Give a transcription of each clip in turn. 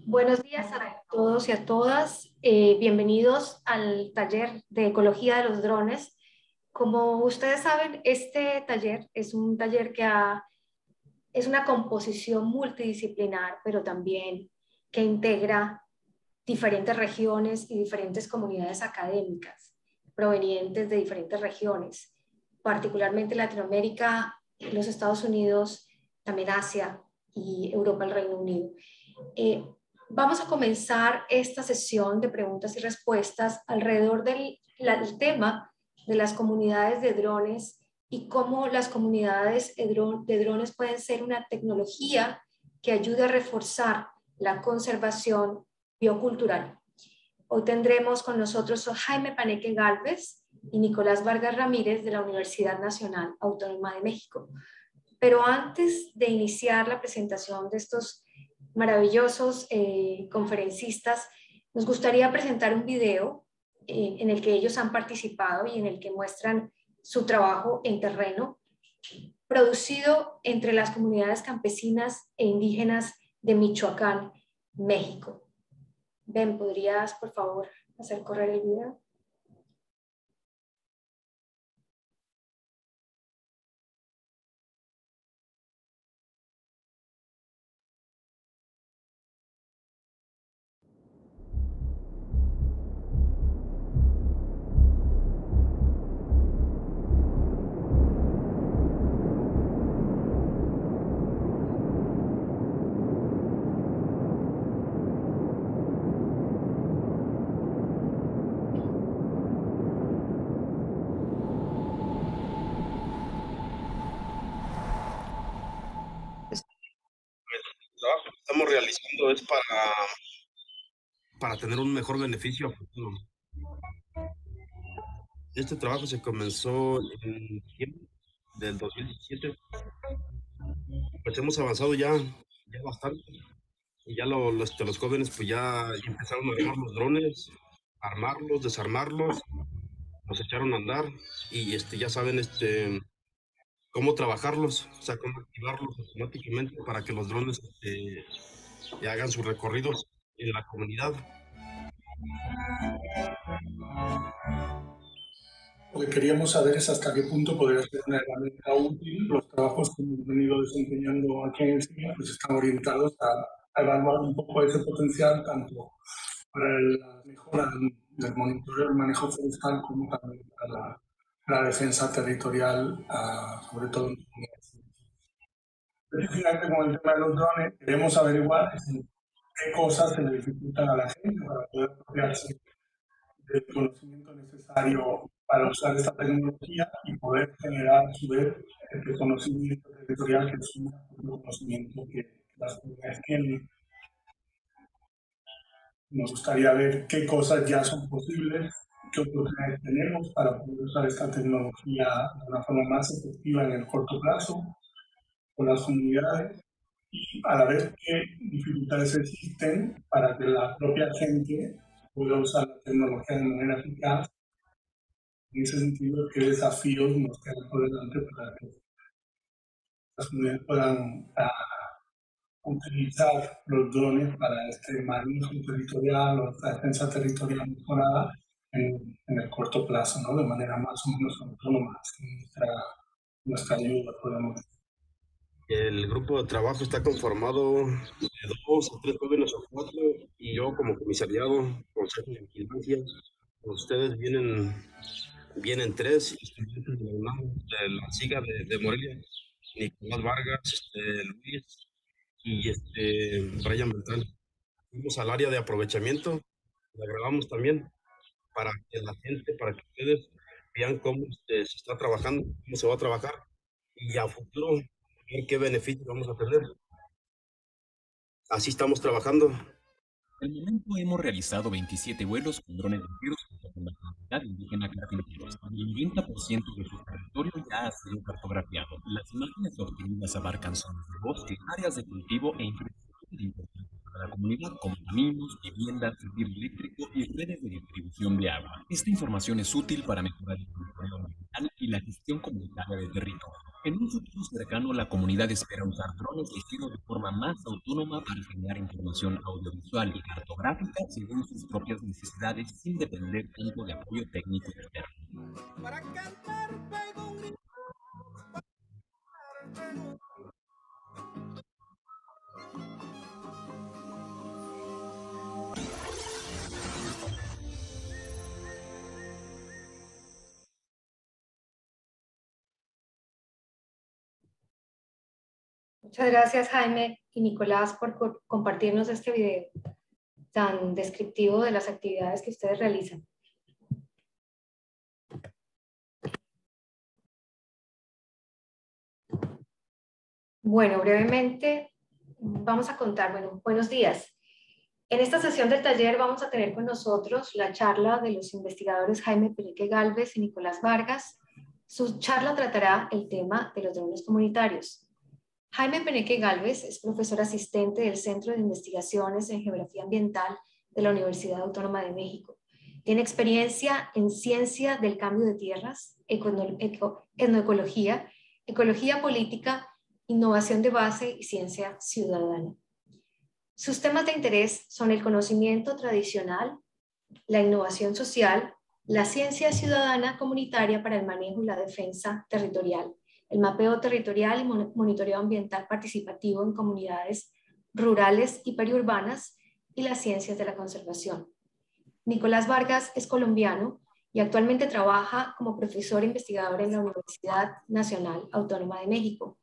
Buenos días a todos y a todas. Bienvenidos al taller de ecología de los drones. Como ustedes saben, este taller es un taller es una composición multidisciplinar, pero también que integra diferentes regiones y diferentes comunidades académicas provenientes de diferentes regiones, particularmente Latinoamérica, los Estados Unidos, también Asia y Europa, el Reino Unido. Eh, Vamos a comenzar esta sesión de preguntas y respuestas alrededor del tema de las comunidades de drones y cómo las comunidades de drones pueden ser una tecnología que ayude a reforzar la conservación biocultural. Hoy tendremos con nosotros a Jaime Paneque Gálvez y Nicolás Vargas Ramírez de la Universidad Nacional Autónoma de México. Pero antes de iniciar la presentación de estos maravillosos conferencistas, nos gustaría presentar un video en el que ellos han participado y en el que muestran su trabajo en terreno, producido entre las comunidades campesinas e indígenas de Michoacán, México. Ben, ¿podrías, por favor, hacer correr el video? El trabajo que estamos realizando es para tener un mejor beneficio a futuro. Este trabajo se comenzó en diciembre del 2017. Pues hemos avanzado ya bastante. Y ya los jóvenes pues ya empezaron a armar los drones, armarlos, desarmarlos, los echaron a andar y ya saben cómo trabajarlos, o sea, cómo activarlos automáticamente para que los drones hagan sus recorridos en la comunidad. Lo que queríamos saber es hasta qué punto podría ser una herramienta útil. Los trabajos que hemos venido desempeñando aquí en el CIMA pues están orientados a evaluar un poco ese potencial, tanto para la mejora del monitoreo del manejo forestal como también para la defensa territorial, sobre todo en comunidades. Específicamente con el tema de los drones, queremos averiguar qué cosas se le dificultan a la gente para poder apropiarse del conocimiento necesario para usar esta tecnología y poder generar a su vez este conocimiento territorial que es un conocimiento que las comunidades tienen. Nos gustaría ver qué cosas ya son posibles, qué oportunidades tenemos para poder usar esta tecnología de una forma más efectiva en el corto plazo con las comunidades y a la vez qué dificultades existen para que la propia gente pueda usar la tecnología de manera eficaz. En ese sentido, ¿qué desafíos nos quedan por delante para que las comunidades puedan utilizar los drones para este manejo territorial o esta defensa territorial mejorada en el corto plazo, ¿no? De manera más o menos autónoma, sin nuestra ayuda, podemos decir? El grupo de trabajo está conformado de 2 o 3 jóvenes o 4 y yo como comisariado, consejo de vigilancia. Ustedes vienen 3 estudiantes de la UNAM, de la SIGA de Morelia, Nicolás Vargas, Luis y Brian Beltrán. Fuimos al área de aprovechamiento, la grabamos también para que la gente, para que ustedes vean cómo se está trabajando, cómo se va a trabajar y a futuro ver qué beneficios vamos a tener. Así estamos trabajando. Al momento hemos realizado 27 vuelos con drones ligeros junto con la comunidad indígena carpinteros. El 90% de su territorio ya ha sido cartografiado. Las imágenes obtenidas abarcan zonas de bosque, áreas de cultivo e infraestructura importantes para la comunidad, como caminos, viviendas, servicio eléctrico y redes de distribución de agua. Esta información es útil para mejorar el control ambiental y la gestión comunitaria del territorio. En un futuro cercano, la comunidad espera usar drones ligeros de forma más autónoma para generar información audiovisual y cartográfica según sus propias necesidades, sin depender tanto de apoyo técnico externo. Para cantar, pego un grito. Muchas gracias, Jaime y Nicolás, por compartirnos este video tan descriptivo de las actividades que ustedes realizan. Bueno, brevemente vamos a contar, buenos días. En esta sesión del taller vamos a tener con nosotros la charla de los investigadores Jaime Peneque Gálvez y Nicolás Vargas. Su charla tratará el tema de los drones comunitarios. Jaime Peneque Gálvez es profesor asistente del Centro de Investigaciones en Geografía Ambiental de la Universidad Autónoma de México. Tiene experiencia en ciencia del cambio de tierras, etnoecología, ecología política, innovación de base y ciencia ciudadana. Sus temas de interés son el conocimiento tradicional, la innovación social, la ciencia ciudadana comunitaria para el manejo y la defensa territorial, el mapeo territorial y monitoreo ambiental participativo en comunidades rurales y periurbanas y las ciencias de la conservación. Nicolás Vargas es colombiano y actualmente trabaja como profesor investigador en la Universidad Nacional Autónoma de México.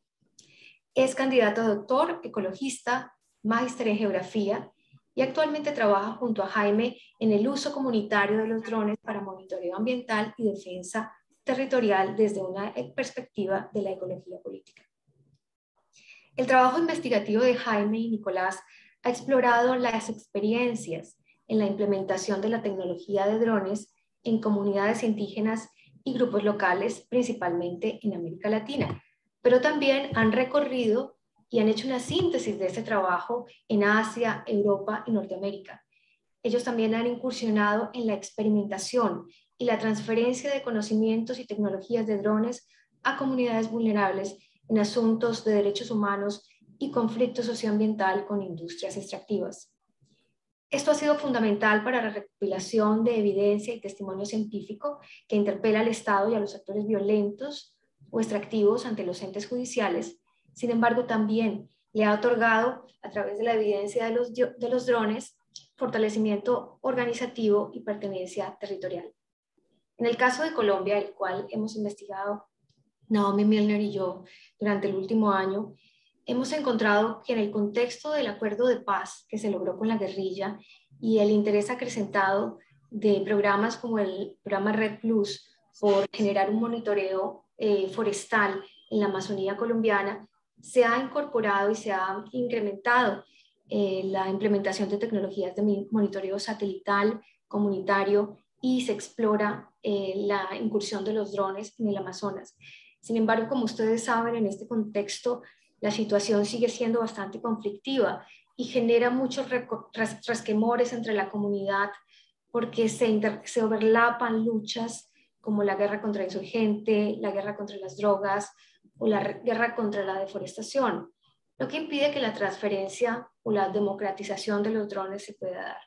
Es candidato a doctor, ecologista, magíster en geografía y actualmente trabaja junto a Jaime en el uso comunitario de los drones para monitoreo ambiental y defensa territorial desde una perspectiva de la ecología política. El trabajo investigativo de Jaime y Nicolás ha explorado las experiencias en la implementación de la tecnología de drones en comunidades indígenas y grupos locales, principalmente en América Latina, pero también han recorrido y han hecho una síntesis de este trabajo en Asia, Europa y Norteamérica. Ellos también han incursionado en la experimentación y la transferencia de conocimientos y tecnologías de drones a comunidades vulnerables en asuntos de derechos humanos y conflicto socioambiental con industrias extractivas. Esto ha sido fundamental para la recopilación de evidencia y testimonio científico que interpela al Estado y a los actores violentos o extractivos ante los entes judiciales. Sin embargo, también le ha otorgado, a través de la evidencia de los drones, fortalecimiento organizativo y pertenencia territorial. En el caso de Colombia, el cual hemos investigado Naomi Milner y yo durante el último año, hemos encontrado que en el contexto del acuerdo de paz que se logró con la guerrilla y el interés acrecentado de programas como el programa Red Plus por generar un monitoreo forestal en la Amazonía colombiana, se ha incorporado y se ha incrementado la implementación de tecnologías de monitoreo satelital, comunitario, y se explora la incursión de los drones en el Amazonas. Sin embargo, como ustedes saben, en este contexto la situación sigue siendo bastante conflictiva y genera muchos resquemores entre la comunidad porque se overlapan luchas como la guerra contra el insurgente, la guerra contra las drogas o la guerra contra la deforestación, lo que impide que la transferencia o la democratización de los drones se pueda dar.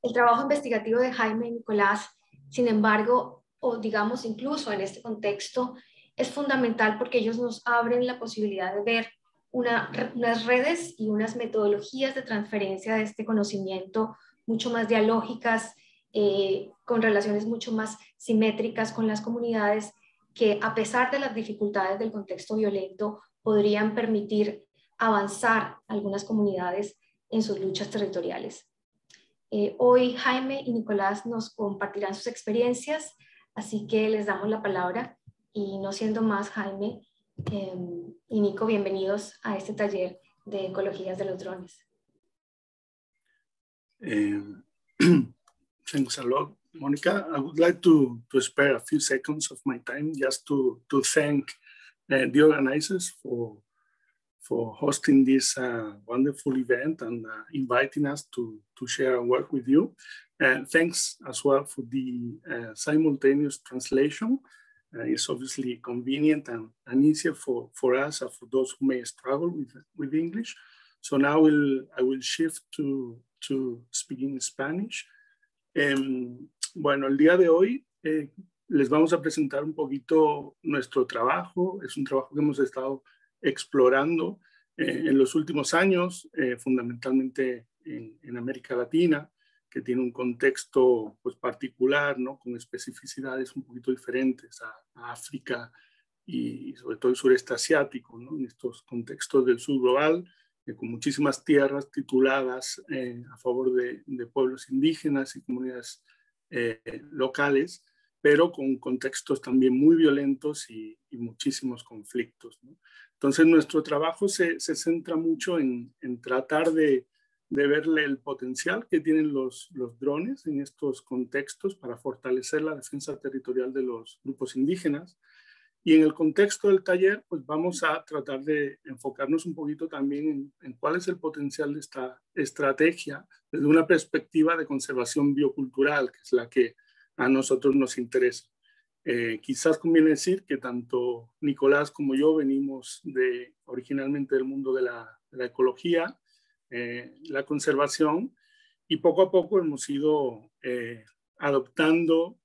El trabajo investigativo de Jaime y Nicolás, sin embargo, o digamos incluso en este contexto, es fundamental porque ellos nos abren la posibilidad de ver unas redes y unas metodologías de transferencia de este conocimiento mucho más dialógicas, con relaciones mucho más simétricas con las comunidades, que a pesar de las dificultades del contexto violento, podrían permitir avanzar algunas comunidades en sus luchas territoriales. Hoy Jaime y Nicolás nos compartirán sus experiencias, así que les damos la palabra y no siendo más, Jaime y Nico, bienvenidos a este taller de ecologías de los drones. Thanks a lot, Monica. I would like to spare a few seconds of my time just to thank the organizers for hosting this wonderful event and inviting us to share our work with you. Thanks as well for the simultaneous translation. It's obviously convenient and easier for us and for those who may struggle with English. So now I will shift to speaking Spanish. Bueno, el día de hoy les vamos a presentar un poquito nuestro trabajo. Es un trabajo que hemos estado explorando en los últimos años, fundamentalmente en América Latina, que tiene un contexto pues, particular, ¿no? Con especificidades un poquito diferentes a África y sobre todo el sureste asiático, ¿no? En estos contextos del sur global, con muchísimas tierras tituladas a favor de pueblos indígenas y comunidades locales, pero con contextos también muy violentos y muchísimos conflictos, ¿no? Entonces nuestro trabajo se centra mucho en tratar de verle el potencial que tienen los drones en estos contextos para fortalecer la defensa territorial de los grupos indígenas. Y en el contexto del taller, pues vamos a tratar de enfocarnos un poquito también en cuál es el potencial de esta estrategia desde una perspectiva de conservación biocultural, que es la que a nosotros nos interesa. Quizás conviene decir que tanto Nicolás como yo venimos originalmente del mundo de la ecología, la conservación, y poco a poco hemos ido adoptando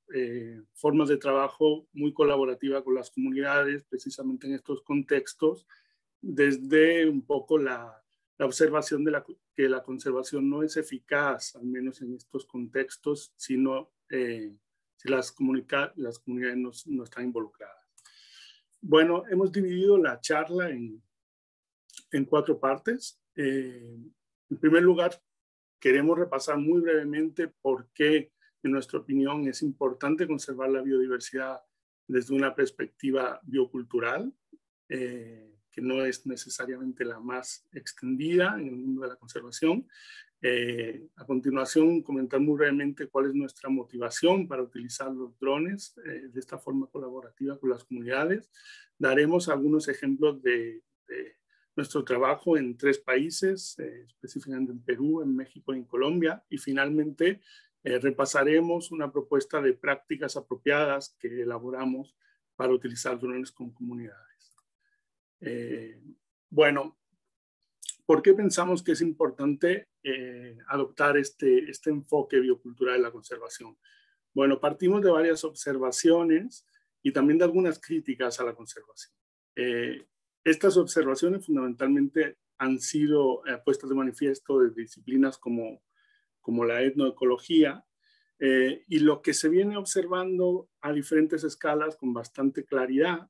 formas de trabajo muy colaborativa con las comunidades, precisamente en estos contextos, desde un poco la observación de que la conservación no es eficaz, al menos en estos contextos, sino si las comunidades no están involucradas. Bueno, hemos dividido la charla en 4 partes. En primer lugar, queremos repasar muy brevemente por qué, en nuestra opinión, es importante conservar la biodiversidad desde una perspectiva biocultural, que no es necesariamente la más extendida en el mundo de la conservación. A continuación, comentar muy brevemente cuál es nuestra motivación para utilizar los drones de esta forma colaborativa con las comunidades. Daremos algunos ejemplos de nuestro trabajo en 3 países, específicamente en Perú, en México y en Colombia. Y finalmente repasaremos una propuesta de prácticas apropiadas que elaboramos para utilizar drones con comunidades. Bueno, ¿por qué pensamos que es importante adoptar este enfoque biocultural en la conservación? Bueno, partimos de varias observaciones y también de algunas críticas a la conservación. Estas observaciones fundamentalmente han sido puestas de manifiesto de disciplinas como la etnoecología, y lo que se viene observando a diferentes escalas con bastante claridad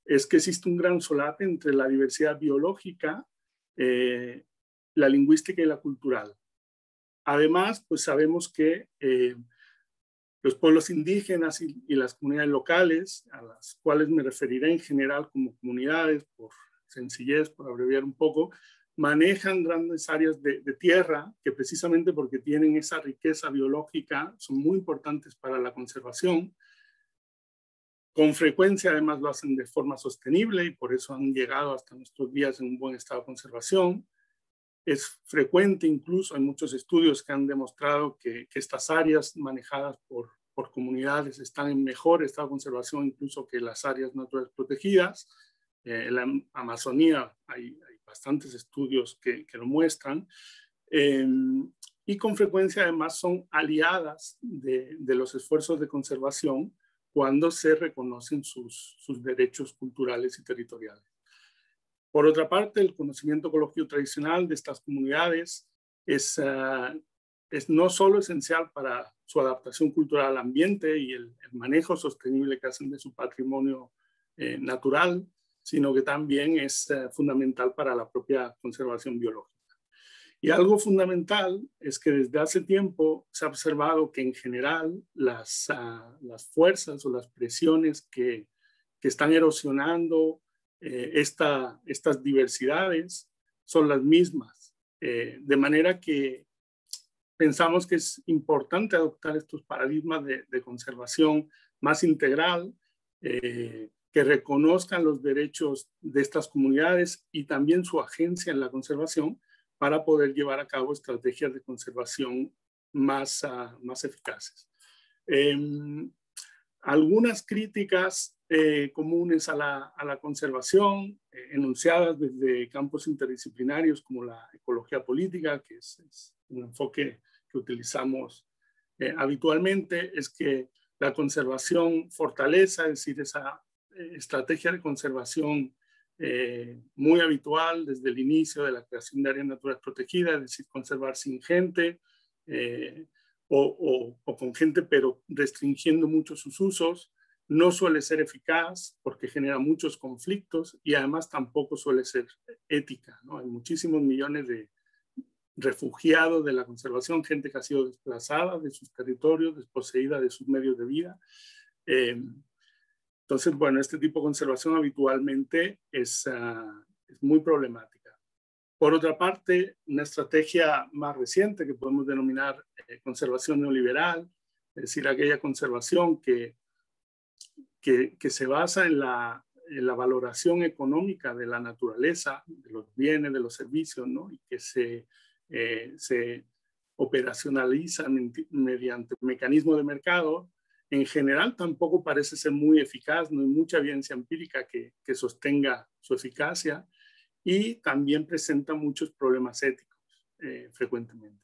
es que existe un gran solape entre la diversidad biológica, la lingüística y la cultural. Además, pues sabemos que los pueblos indígenas y las comunidades locales, a las cuales me referiré en general como comunidades, por sencillez, por abreviar un poco, manejan grandes áreas de tierra que precisamente porque tienen esa riqueza biológica son muy importantes para la conservación. Con frecuencia además lo hacen de forma sostenible y por eso han llegado hasta nuestros días en un buen estado de conservación. Es frecuente, incluso hay muchos estudios que han demostrado que estas áreas manejadas por comunidades están en mejor estado de conservación incluso que las áreas naturales protegidas. En la Amazonía hay bastantes estudios que lo muestran. Y con frecuencia además son aliadas de los esfuerzos de conservación cuando se reconocen sus derechos culturales y territoriales. Por otra parte, el conocimiento ecológico tradicional de estas comunidades es no solo esencial para su adaptación cultural al ambiente y el manejo sostenible que hacen de su patrimonio natural, sino que también es fundamental para la propia conservación biológica. Y algo fundamental es que desde hace tiempo se ha observado que en general las fuerzas o las presiones que están erosionando estas diversidades son las mismas. De manera que pensamos que es importante adoptar estos paradigmas de conservación más integral, que reconozcan los derechos de estas comunidades y también su agencia en la conservación para poder llevar a cabo estrategias de conservación más eficaces. Algunas críticas comunes a la conservación, enunciadas desde campos interdisciplinarios como la ecología política, que es un enfoque que utilizamos habitualmente, es que la conservación fortaleza, es decir, esa estrategia de conservación muy habitual desde el inicio de la creación de áreas naturales protegidas, es decir, conservar sin gente, o con gente, pero restringiendo mucho sus usos, no suele ser eficaz porque genera muchos conflictos y además tampoco suele ser ética, ¿no? Hay muchísimos millones de refugiados de la conservación, gente que ha sido desplazada de sus territorios, desposeída de sus medios de vida. Entonces, bueno, este tipo de conservación habitualmente es muy problemática. Por otra parte, una estrategia más reciente que podemos denominar conservación neoliberal, es decir, aquella conservación que se basa en la valoración económica de la naturaleza, de los bienes, de los servicios, ¿no? Y que se operacionaliza mediante mecanismos de mercado, en general tampoco parece ser muy eficaz, no hay mucha evidencia empírica que sostenga su eficacia, y también presenta muchos problemas éticos frecuentemente.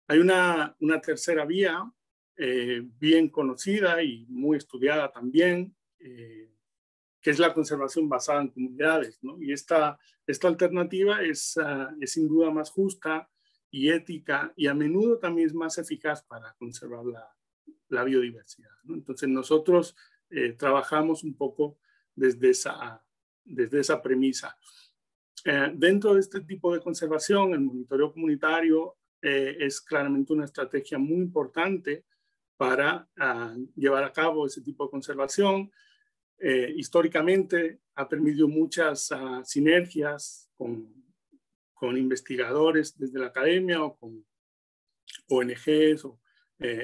Hay una tercera vía bien conocida y muy estudiada también, que es la conservación basada en comunidades, ¿no? Y esta alternativa es sin duda más justa y ética, y a menudo también es más eficaz para conservar la biodiversidad, ¿no? Entonces nosotros trabajamos un poco desde esa premisa. Dentro de este tipo de conservación, el monitoreo comunitario es claramente una estrategia muy importante para llevar a cabo ese tipo de conservación. Históricamente ha permitido muchas sinergias con investigadores desde la academia o con ONGs o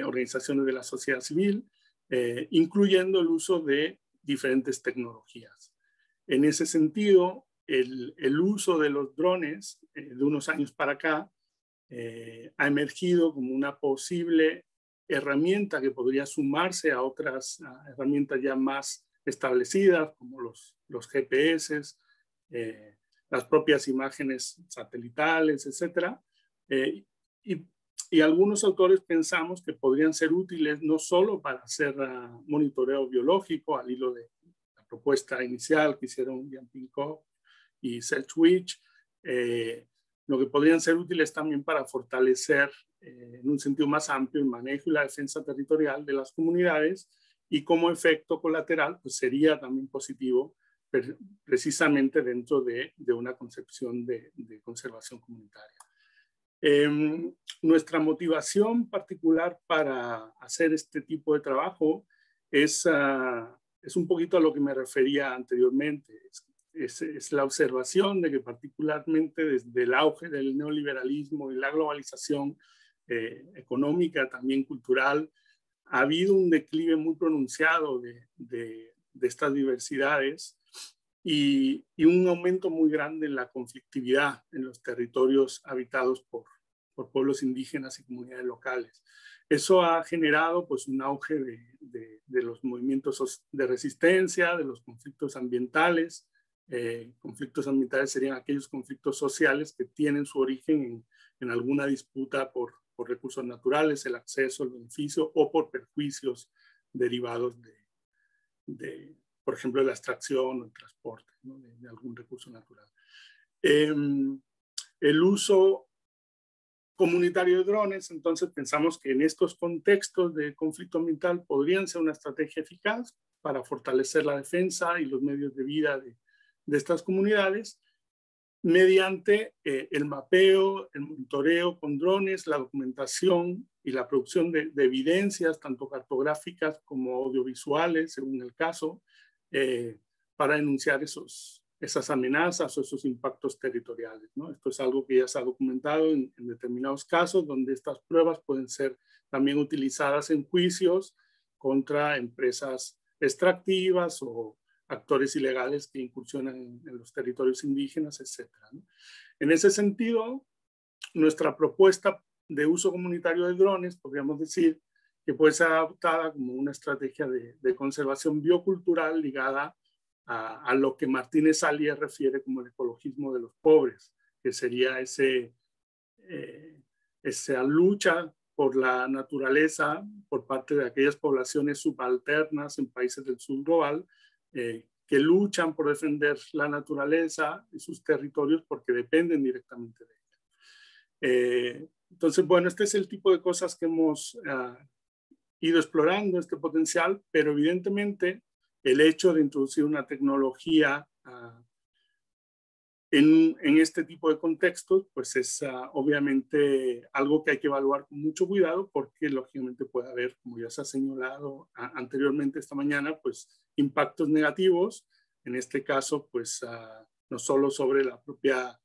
organizaciones de la sociedad civil, incluyendo el uso de diferentes tecnologías. En ese sentido, el uso de los drones de unos años para acá ha emergido como una posible herramienta que podría sumarse a otras herramientas ya más establecidas, como los GPS, las propias imágenes satelitales, etc. Y algunos autores pensamos que podrían ser útiles no solo para hacer monitoreo biológico, al hilo de la propuesta inicial que hicieron Jan Pinkoff y Sedgwick, lo que podrían ser útiles también para fortalecer en un sentido más amplio el manejo y la defensa territorial de las comunidades, y como efecto colateral pues sería también positivo precisamente dentro de una concepción de conservación comunitaria. Nuestra motivación particular para hacer este tipo de trabajo es un poquito a lo que me refería anteriormente. Es la observación de que particularmente desde el auge del neoliberalismo y la globalización económica, también cultural, ha habido un declive muy pronunciado de estas diversidades y un aumento muy grande en la conflictividad en los territorios habitados por pueblos indígenas y comunidades locales. Eso ha generado pues, un auge de los movimientos de resistencia, de los conflictos ambientales. Conflictos ambientales serían aquellos conflictos sociales que tienen su origen en alguna disputa por recursos naturales, el acceso, el beneficio, o por perjuicios derivados por ejemplo, de la extracción o el transporte, ¿no? de algún recurso natural. El uso comunitario de drones, entonces pensamos que en estos contextos de conflicto ambiental podrían ser una estrategia eficaz para fortalecer la defensa y los medios de vida de estas comunidades, mediante el mapeo, el monitoreo con drones, la documentación y la producción de evidencias, tanto cartográficas como audiovisuales, según el caso, para denunciar esas amenazas o esos impactos territoriales, ¿no? Esto es algo que ya se ha documentado en determinados casos, donde estas pruebas pueden ser también utilizadas en juicios contra empresas extractivas o actores ilegales que incursionan en los territorios indígenas, etc., ¿no? En ese sentido, nuestra propuesta de uso comunitario de drones, podríamos decir, que puede ser adoptada como una estrategia de conservación biocultural ligada a lo que Martínez Alier refiere como el ecologismo de los pobres, que sería esa lucha por la naturaleza por parte de aquellas poblaciones subalternas en países del sur global que luchan por defender la naturaleza y sus territorios porque dependen directamente de ella. Entonces, bueno, este es el tipo de cosas que hemos ido explorando, este potencial, pero evidentemente el hecho de introducir una tecnología en este tipo de contextos, pues es obviamente algo que hay que evaluar con mucho cuidado porque lógicamente puede haber, como ya se ha señalado anteriormente esta mañana, pues impactos negativos, en este caso, pues no solo sobre la propia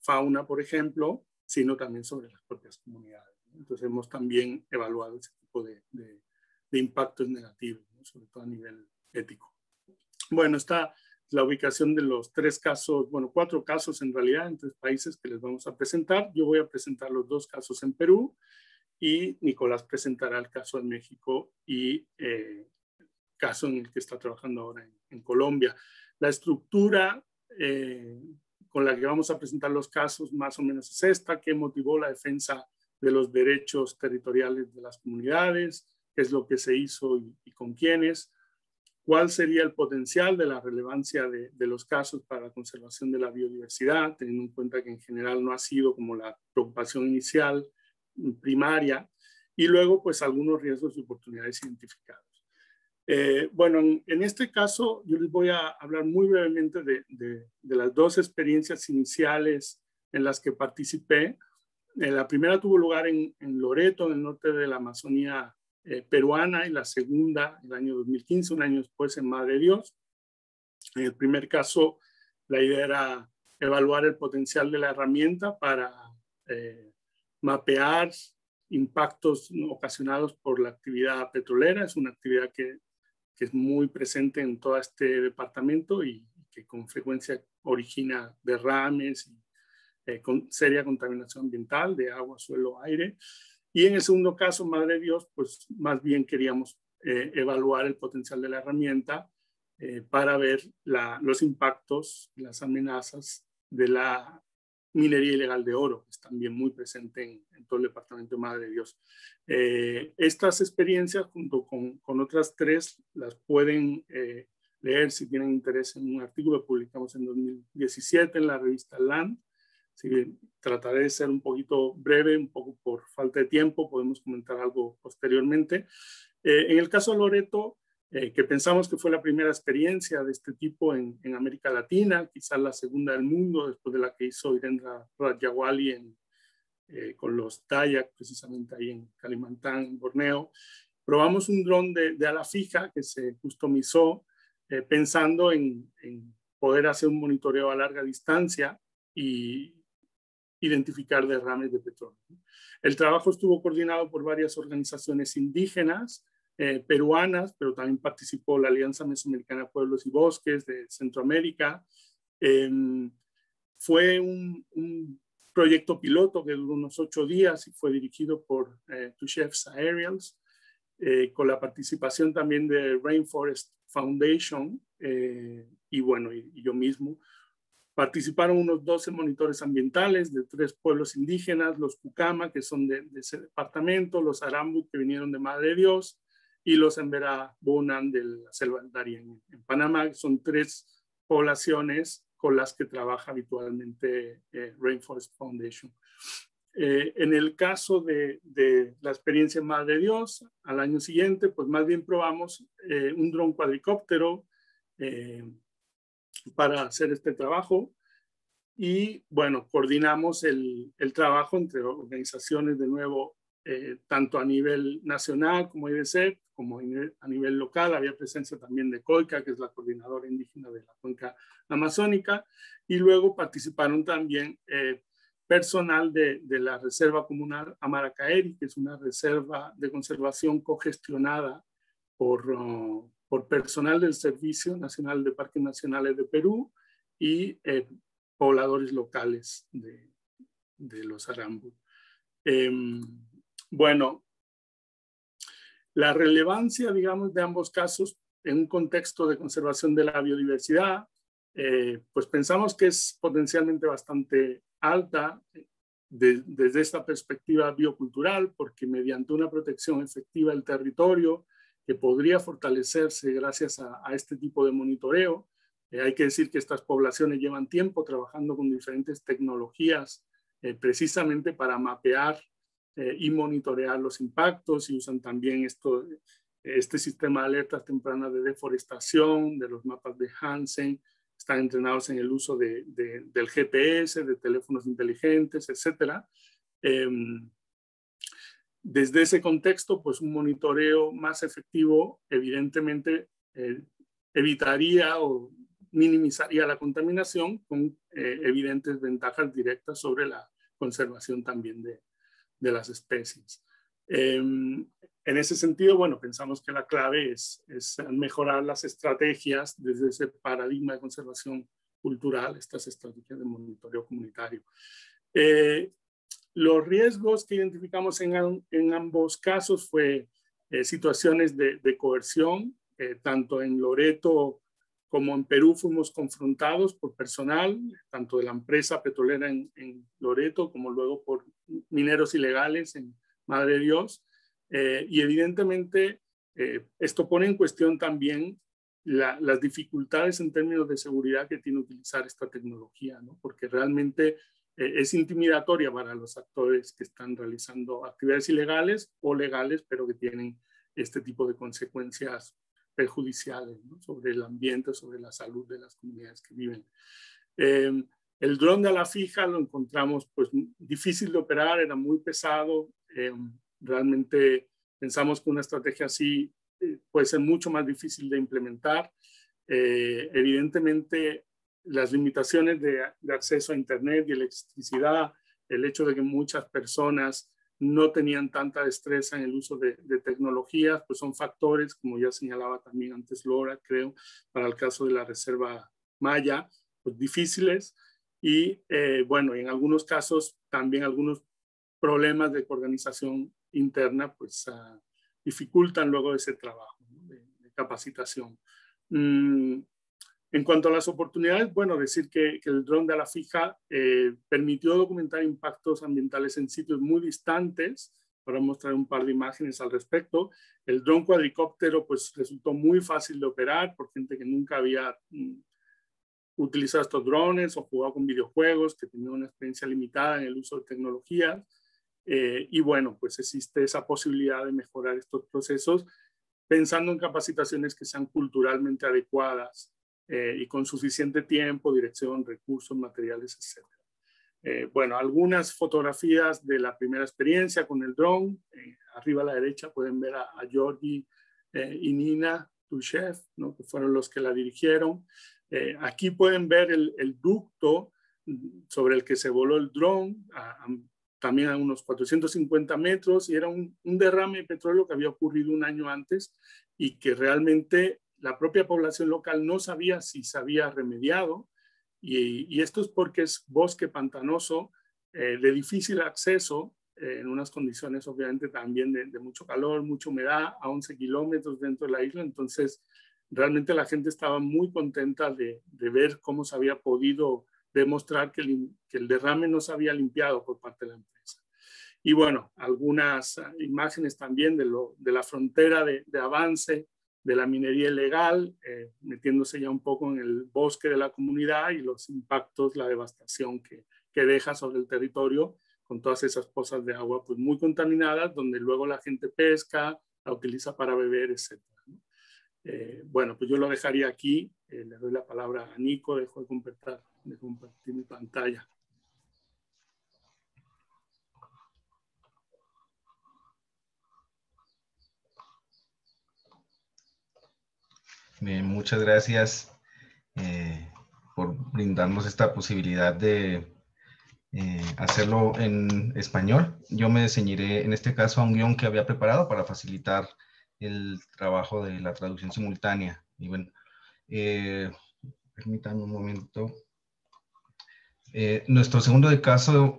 fauna, por ejemplo, sino también sobre las propias comunidades. Entonces hemos también evaluado ese tipo de impactos negativos, ¿no? Sobre todo a nivel ético. Bueno, está la ubicación de los 3 casos, bueno, 4 casos en realidad en 3 países que les vamos a presentar. Yo voy a presentar los 2 casos en Perú y Nicolás presentará el caso en México y caso en el que está trabajando ahora en Colombia. La estructura con la que vamos a presentar los casos más o menos es esta, que motivó la defensa de los derechos territoriales de las comunidades, qué es lo que se hizo y con quiénes, cuál sería el potencial de la relevancia de los casos para la conservación de la biodiversidad, teniendo en cuenta que en general no ha sido como la preocupación inicial primaria, y luego pues algunos riesgos y oportunidades identificados. Bueno, en este caso yo les voy a hablar muy brevemente de las 2 experiencias iniciales en las que participé. La primera tuvo lugar en Loreto, en el norte de la Amazonía peruana, y la segunda, el año 2015, un año después, en Madre de Dios. En el primer caso, la idea era evaluar el potencial de la herramienta para mapear impactos ocasionados por la actividad petrolera. Es una actividad que es muy presente en todo este departamento y que con frecuencia origina derrames y con seria contaminación ambiental de agua, suelo, aire. Y en el segundo caso, Madre de Dios, pues más bien queríamos evaluar el potencial de la herramienta para ver los impactos, las amenazas de la minería ilegal de oro, que es también muy presente en todo el departamento de Madre de Dios. Estas experiencias, junto con otras 3, las pueden leer si tienen interés en un artículo que publicamos en 2017 en la revista Land. Si trataré de ser un poquito breve, un poco por falta de tiempo, podemos comentar algo posteriormente. En el caso de Loreto, que pensamos que fue la primera experiencia de este tipo en América Latina, quizás la segunda del mundo, después de la que hizo Irendra Rajawali con los Dayak, precisamente ahí en Kalimantan, en Borneo. Probamos un dron de ala fija que se customizó pensando en poder hacer un monitoreo a larga distancia y identificar derrames de petróleo. El trabajo estuvo coordinado por varias organizaciones indígenas peruanas, pero también participó la Alianza Mesoamericana de Pueblos y Bosques de Centroamérica. Fue un proyecto piloto que duró unos 8 días y fue dirigido por Two Chefs Aerials, con la participación también de Rainforest Foundation y bueno, y yo mismo. Participaron unos 12 monitores ambientales de 3 pueblos indígenas, los Cucama, que son de ese departamento, los Arambut, que vinieron de Madre de Dios, y los Emberá Bonan de la selva del Darién en Panamá, que son 3 poblaciones con las que trabaja habitualmente Rainforest Foundation. En el caso de la experiencia en Madre de Dios, al año siguiente, pues más bien probamos un dron cuadricóptero para hacer este trabajo y bueno, coordinamos el trabajo entre organizaciones de nuevo, tanto a nivel nacional como IDC, como a nivel local. Había presencia también de COICA, que es la coordinadora indígena de la cuenca amazónica, y luego participaron también personal de la Reserva Comunal Amaracaeri, que es una reserva de conservación cogestionada por personal del Servicio Nacional de Parques Nacionales de Perú y pobladores locales de los Arambú. Bueno, La relevancia, digamos, de ambos casos en un contexto de conservación de la biodiversidad, pues pensamos que es potencialmente bastante alta desde esta perspectiva biocultural, porque mediante una protección efectiva del territorio, que podría fortalecerse gracias a este tipo de monitoreo, hay que decir que estas poblaciones llevan tiempo trabajando con diferentes tecnologías precisamente para mapear y monitorear los impactos, y usan también este sistema de alertas tempranas de deforestación, de los mapas de Hansen, están entrenados en el uso del GPS, de teléfonos inteligentes, etc. Desde ese contexto, pues un monitoreo más efectivo evidentemente evitaría o minimizaría la contaminación con evidentes ventajas directas sobre la conservación también de las especies. En ese sentido, bueno, pensamos que la clave es mejorar las estrategias desde ese paradigma de conservación cultural, estas estrategias de monitoreo comunitario. Los riesgos que identificamos en ambos casos fue situaciones de coerción, tanto en Loreto como en Perú fuimos confrontados por personal, tanto de la empresa petrolera en Loreto como luego por mineros ilegales en Madre de Dios. Y evidentemente esto pone en cuestión también las dificultades en términos de seguridad que tiene utilizar esta tecnología, ¿no? Porque realmente es intimidatoria para los actores que están realizando actividades ilegales o legales, pero que tienen este tipo de consecuencias perjudiciales, ¿no? Sobre el ambiente, sobre la salud de las comunidades que viven. El dron de ala fija lo encontramos pues difícil de operar, era muy pesado. Realmente pensamos que una estrategia así puede ser mucho más difícil de implementar. Evidentemente, las limitaciones de acceso a Internet y electricidad, el hecho de que muchas personas no tenían tanta destreza en el uso de tecnologías, pues son factores, como ya señalaba también antes Laura, creo, para el caso de la Reserva Maya, pues difíciles. Y bueno, en algunos casos también algunos problemas de organización interna pues dificultan luego ese trabajo, ¿no? de capacitación. En cuanto a las oportunidades, bueno, decir que el dron de ala fija permitió documentar impactos ambientales en sitios muy distantes. Para mostrar un par de imágenes al respecto. El dron cuadricóptero pues resultó muy fácil de operar por gente que nunca había utilizado estos drones o jugado con videojuegos, que tenían una experiencia limitada en el uso de tecnologías. Y bueno, pues existe esa posibilidad de mejorar estos procesos pensando en capacitaciones que sean culturalmente adecuadas y con suficiente tiempo, dirección, recursos, materiales, etc. Bueno, algunas fotografías de la primera experiencia con el dron. Arriba a la derecha pueden ver a Georgi y Nina Tulchev, ¿no? Que fueron los que la dirigieron. Aquí pueden ver el ducto sobre el que se voló el dron, también a unos 450 metros, y era un derrame de petróleo que había ocurrido un año antes y que realmente la propia población local no sabía si se había remediado, y esto es porque es bosque pantanoso de difícil acceso, en unas condiciones obviamente también de mucho calor, mucha humedad, a 11 kilómetros dentro de la isla. Entonces realmente la gente estaba muy contenta de ver cómo se había podido demostrar que el derrame no se había limpiado por parte de la empresa. Y bueno, algunas imágenes también de la frontera de avance de la minería ilegal, metiéndose ya un poco en el bosque de la comunidad y los impactos, la devastación que deja sobre el territorio con todas esas pozas de agua pues muy contaminadas, donde luego la gente pesca, la utiliza para beber, etc. Bueno, pues yo lo dejaría aquí. Le doy la palabra a Nico, dejo de compartir mi pantalla. Bien, muchas gracias por brindarnos esta posibilidad de hacerlo en español. Yo me ceñiré en este caso a un guión que había preparado para facilitar el trabajo de la traducción simultánea. Y bueno, permítanme un momento. Nuestro segundo caso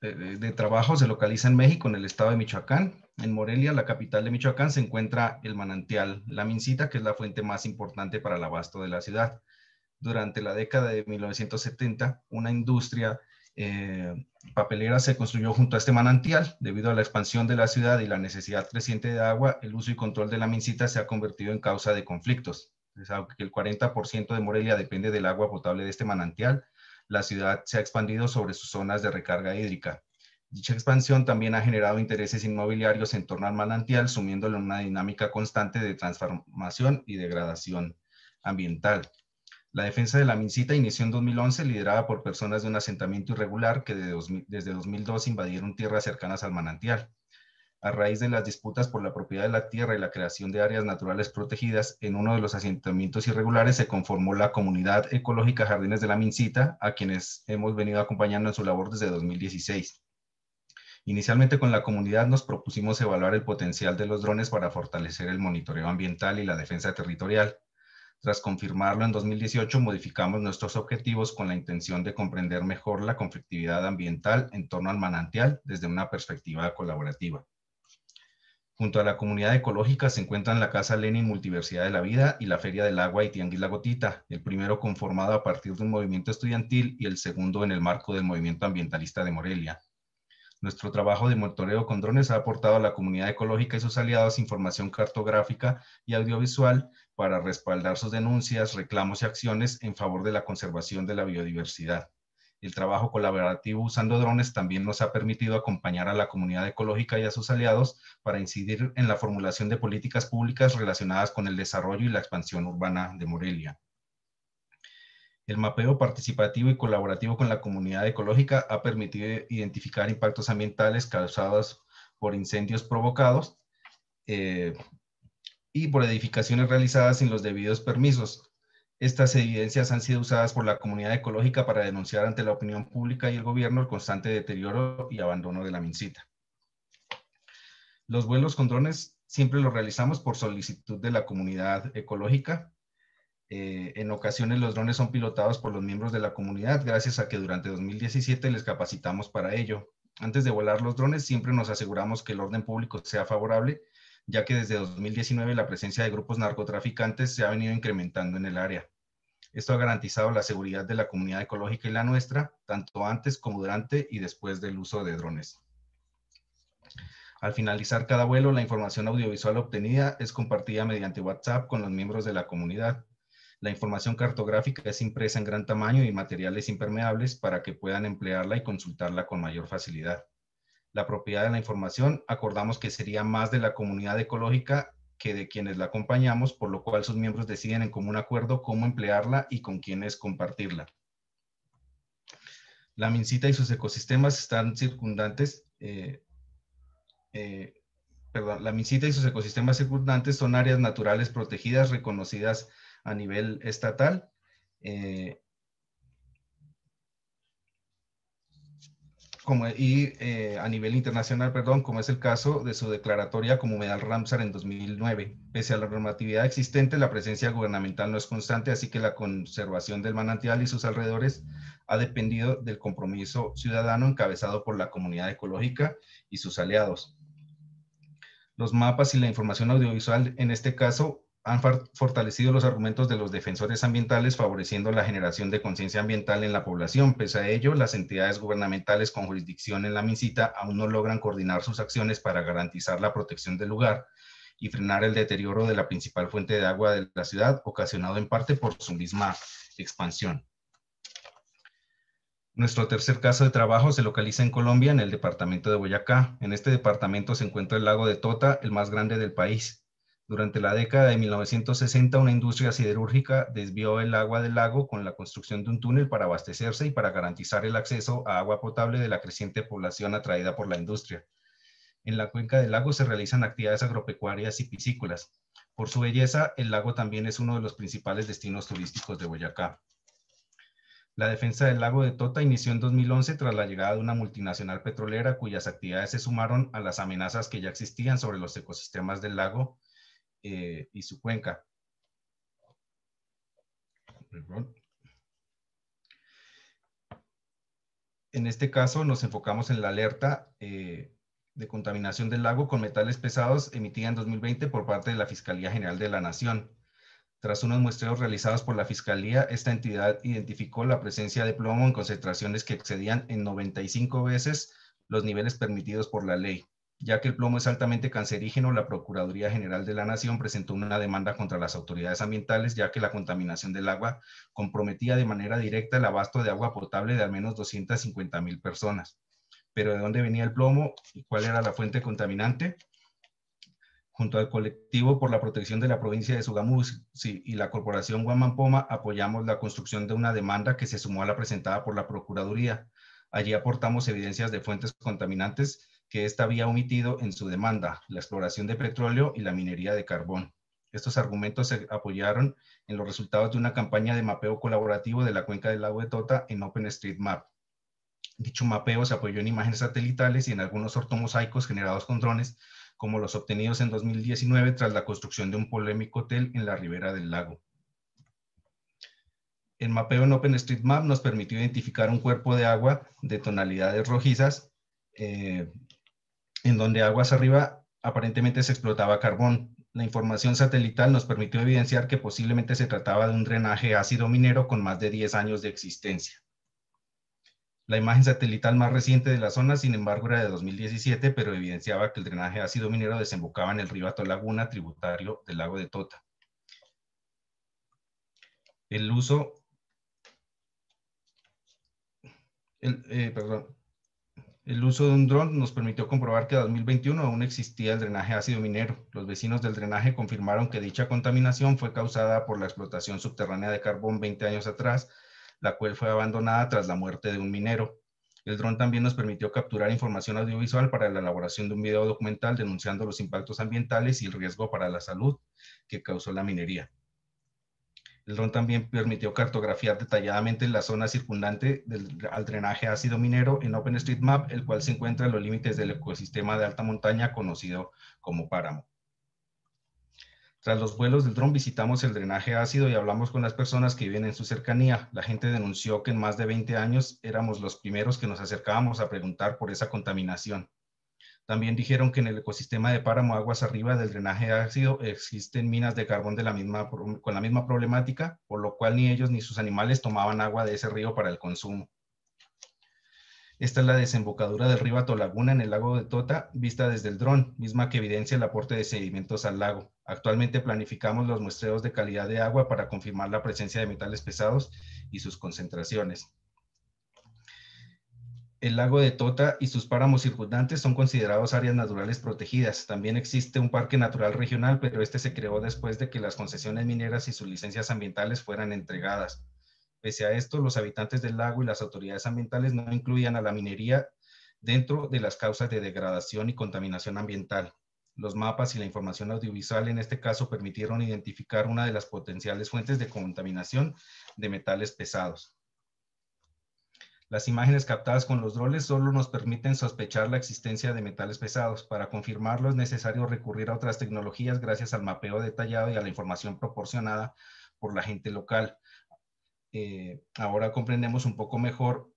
de trabajo se localiza en México, en el estado de Michoacán. En Morelia, la capital de Michoacán, se encuentra el manantial La Mincita, que es la fuente más importante para el abasto de la ciudad. Durante la década de 1970, una industria papelera se construyó junto a este manantial. Debido a la expansión de la ciudad y la necesidad creciente de agua, el uso y control de La Mincita se ha convertido en causa de conflictos. Es algo que el 40% de Morelia depende del agua potable de este manantial. La ciudad se ha expandido sobre sus zonas de recarga hídrica. Dicha expansión también ha generado intereses inmobiliarios en torno al manantial, sumiéndolo en una dinámica constante de transformación y degradación ambiental. La defensa de La Mincita inició en 2011, liderada por personas de un asentamiento irregular que desde 2002 invadieron tierras cercanas al manantial. A raíz de las disputas por la propiedad de la tierra y la creación de áreas naturales protegidas, en uno de los asentamientos irregulares se conformó la comunidad ecológica Jardines de La Mincita, a quienes hemos venido acompañando en su labor desde 2016. Inicialmente con la comunidad nos propusimos evaluar el potencial de los drones para fortalecer el monitoreo ambiental y la defensa territorial. Tras confirmarlo en 2018, modificamos nuestros objetivos con la intención de comprender mejor la conflictividad ambiental en torno al manantial desde una perspectiva colaborativa. Junto a la comunidad ecológica se encuentran la Casa Lenin Multiversidad de la Vida y la Feria del Agua y Tianguis La Gotita, el primero conformado a partir de un movimiento estudiantil y el segundo en el marco del movimiento ambientalista de Morelia. Nuestro trabajo de monitoreo con drones ha aportado a la comunidad ecológica y sus aliados información cartográfica y audiovisual para respaldar sus denuncias, reclamos y acciones en favor de la conservación de la biodiversidad. El trabajo colaborativo usando drones también nos ha permitido acompañar a la comunidad ecológica y a sus aliados para incidir en la formulación de políticas públicas relacionadas con el desarrollo y la expansión urbana de Morelia. El mapeo participativo y colaborativo con la comunidad ecológica ha permitido identificar impactos ambientales causados por incendios provocados y por edificaciones realizadas sin los debidos permisos. Estas evidencias han sido usadas por la comunidad ecológica para denunciar ante la opinión pública y el gobierno el constante deterioro y abandono de La Mincita. Los vuelos con drones siempre los realizamos por solicitud de la comunidad ecológica. En ocasiones los drones son pilotados por los miembros de la comunidad, gracias a que durante 2017 les capacitamos para ello. Antes de volar los drones siempre nos aseguramos que el orden público sea favorable, ya que desde 2019 la presencia de grupos narcotraficantes se ha venido incrementando en el área. Esto ha garantizado la seguridad de la comunidad ecológica y la nuestra, tanto antes como durante y después del uso de drones. Al finalizar cada vuelo, la información audiovisual obtenida es compartida mediante WhatsApp con los miembros de la comunidad. La información cartográfica es impresa en gran tamaño y materiales impermeables para que puedan emplearla y consultarla con mayor facilidad. La propiedad de la información acordamos que sería más de la comunidad ecológica que de quienes la acompañamos, por lo cual sus miembros deciden en común acuerdo cómo emplearla y con quiénes compartirla. La Mincita y sus ecosistemas están circundantes. La Mincita y sus ecosistemas circundantes son áreas naturales protegidas reconocidas a nivel estatal. A nivel internacional, como es el caso de su declaratoria como humedal Ramsar en 2009. Pese a la normatividad existente, la presencia gubernamental no es constante, así que la conservación del manantial y sus alrededores ha dependido del compromiso ciudadano encabezado por la comunidad ecológica y sus aliados. Los mapas y la información audiovisual, en este caso, han fortalecido los argumentos de los defensores ambientales, favoreciendo la generación de conciencia ambiental en la población. Pese a ello, las entidades gubernamentales con jurisdicción en La Mincita aún no logran coordinar sus acciones para garantizar la protección del lugar y frenar el deterioro de la principal fuente de agua de la ciudad, ocasionado en parte por su misma expansión. Nuestro tercer caso de trabajo se localiza en Colombia, en el departamento de Boyacá. En este departamento se encuentra el lago de Tota, el más grande del país. Durante la década de 1960, una industria siderúrgica desvió el agua del lago con la construcción de un túnel para abastecerse y para garantizar el acceso a agua potable de la creciente población atraída por la industria. En la cuenca del lago se realizan actividades agropecuarias y piscícolas. Por su belleza, el lago también es uno de los principales destinos turísticos de Boyacá. La defensa del lago de Tota inició en 2011 tras la llegada de una multinacional petrolera cuyas actividades se sumaron a las amenazas que ya existían sobre los ecosistemas del lago y su cuenca. En este caso nos enfocamos en la alerta de contaminación del lago con metales pesados emitida en 2020 por parte de la Fiscalía General de la Nación. Tras unos muestreos realizados por la Fiscalía, esta entidad identificó la presencia de plomo en concentraciones que excedían en 95 veces los niveles permitidos por la ley. Ya que el plomo es altamente cancerígeno, la Procuraduría General de la Nación presentó una demanda contra las autoridades ambientales, ya que la contaminación del agua comprometía de manera directa el abasto de agua potable de al menos 250,000 personas. Pero ¿de dónde venía el plomo y cuál era la fuente contaminante? Junto al colectivo por la protección de la provincia de Sogamuxi y la corporación Guamampoma, apoyamos la construcción de una demanda que se sumó a la presentada por la Procuraduría. Allí aportamos evidencias de fuentes contaminantes que ésta había omitido en su demanda, la exploración de petróleo y la minería de carbón. Estos argumentos se apoyaron en los resultados de una campaña de mapeo colaborativo de la cuenca del lago de Tota en OpenStreetMap. Dicho mapeo se apoyó en imágenes satelitales y en algunos ortomosaicos generados con drones, como los obtenidos en 2019 tras la construcción de un polémico hotel en la ribera del lago. El mapeo en OpenStreetMap nos permitió identificar un cuerpo de agua de tonalidades rojizas, en donde aguas arriba aparentemente se explotaba carbón. La información satelital nos permitió evidenciar que posiblemente se trataba de un drenaje ácido minero con más de 10 años de existencia. La imagen satelital más reciente de la zona, sin embargo, era de 2017, pero evidenciaba que el drenaje ácido minero desembocaba en el río Atolaguna, tributario del lago de Tota. El uso de un dron nos permitió comprobar que en 2021 aún existía el drenaje ácido minero. Los vecinos del drenaje confirmaron que dicha contaminación fue causada por la explotación subterránea de carbón 20 años atrás, la cual fue abandonada tras la muerte de un minero. El dron también nos permitió capturar información audiovisual para la elaboración de un video documental denunciando los impactos ambientales y el riesgo para la salud que causó la minería. El dron también permitió cartografiar detalladamente la zona circundante al drenaje ácido minero en OpenStreetMap, el cual se encuentra en los límites del ecosistema de alta montaña conocido como páramo. Tras los vuelos del dron visitamos el drenaje ácido y hablamos con las personas que viven en su cercanía. La gente denunció que en más de 20 años éramos los primeros que nos acercábamos a preguntar por esa contaminación. También dijeron que en el ecosistema de páramo aguas arriba del drenaje ácido existen minas de carbón con la misma problemática, por lo cual ni ellos ni sus animales tomaban agua de ese río para el consumo. Esta es la desembocadura del río Atolaguna en el lago de Tota, vista desde el dron, misma que evidencia el aporte de sedimentos al lago. Actualmente planificamos los muestreos de calidad de agua para confirmar la presencia de metales pesados y sus concentraciones. El lago de Tota y sus páramos circundantes son considerados áreas naturales protegidas. También existe un parque natural regional, pero este se creó después de que las concesiones mineras y sus licencias ambientales fueran entregadas. Pese a esto, los habitantes del lago y las autoridades ambientales no incluían a la minería dentro de las causas de degradación y contaminación ambiental. Los mapas y la información audiovisual en este caso permitieron identificar una de las potenciales fuentes de contaminación de metales pesados. Las imágenes captadas con los drones solo nos permiten sospechar la existencia de metales pesados. Para confirmarlo es necesario recurrir a otras tecnologías gracias al mapeo detallado y a la información proporcionada por la gente local. Ahora comprendemos un poco mejor